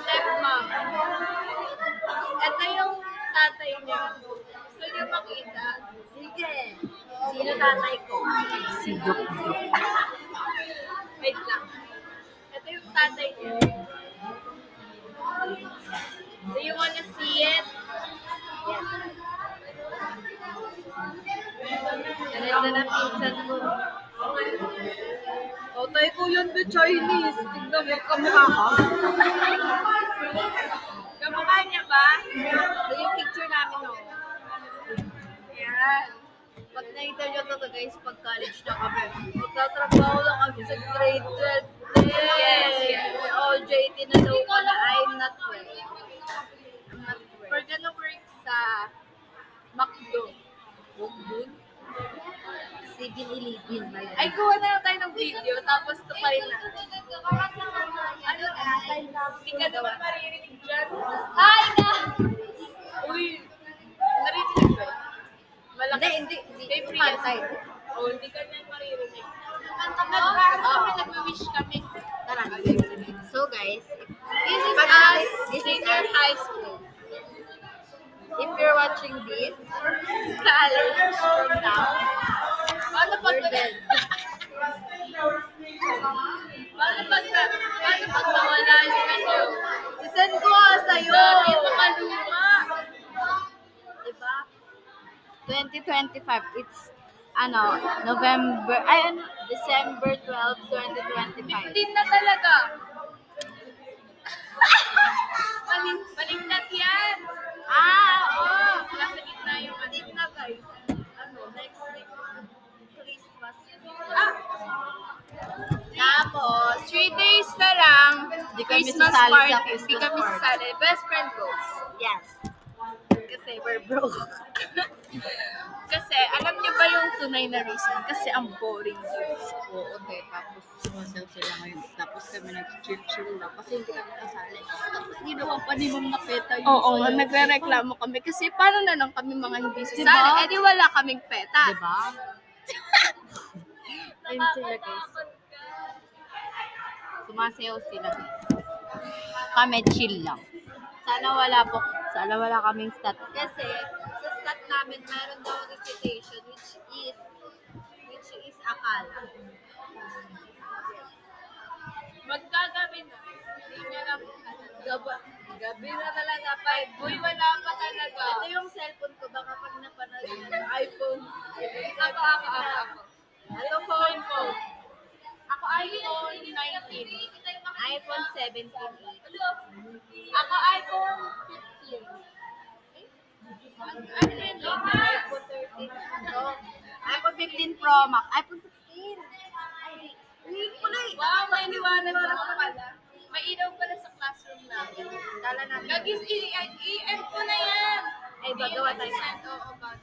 stepmom. Ito yung tatay niya. Gusto niyo makita? Sige. Sino tatay ko? Si Duk-Duk. Wait lang. Ito yung tatay niya. Do you wanna see it? Yes. Ganito na pinsan ko. Tatay ko yun the Chinese. Tignan mo, kamukha ka. Kamukha niya ba? Ito yung picture namin, no? Yan. Pag na-interview to guys, pag college na kami. Magtatrabaho lang kami sa grade 12. Yes. OJT na daw ko na I'm not well. We're gonna work sa McDo. Dun? 7-Eleven ba yan? Ay, kuha na lang tayo ng video, tapos ito pa rin natin. Ano? Hindi ka naman maririnig dyan. Hi na! Uy! Narinig ba? Malakas. Hindi. Kay Priya. Pantay. Oh, hindi ka na maririnig. Kami, nagwi-wish kami. Tara, nag-exhibit. So guys, This is Pag- us, this is senior us. high school. if you're watching this, College from now. Paano pag we're dead. paano pag nawala yung ano? Sisend ko nga sa'yo. Dami mga luma. Diba? 2025. It's December 12, 2025. Din na talaga. Baliktad yan. Oo. Nasa gitna yung ano. Hindi na guys. Next week, Christmas. Tapos, 3 days na lang, Di kami Christmas sasali party. sa Di Christmas kami party. sasali. Best friend goes. Yes. Kasi we're broke. Kasi, alam niyo ba yung tunay na reason? Kasi ang boring yun. Oo, okay. Tapos sumasaw sila ngayon. Tapos kami nag-chill lang kasi hindi kami kasali. Tapos ginawa pa ni Ma'am Naketa yung Oo, sayaw. nagre-reklamo kami. Kasi paano na lang kami mga hindi sasali? Diba? Eh di wala kaming peta. Diba? Ayun sila guys. Sumasayaw sila. Kami chill lang. Sana wala kaming stat. Kasi sa stat namin meron daw recitation which is akala. Magkagabi na. Hindi niya na Gabi na talaga 5. Uy, wala pa talaga. Ito yung cellphone ko baka pag napanood yung iPhone. Ako. Ano phone ko? Ako iPhone 19. iPhone 17. Ako iPhone 15. Ano yun? iPhone 13. No. iPhone 15 Pro Max. iPhone 16. Wow, may liwanag na pala. May ilaw pala sa classroom namin. Kala namin. Gagis, i-end ko na yan. Ay, bagawa tayo. Oo, bago.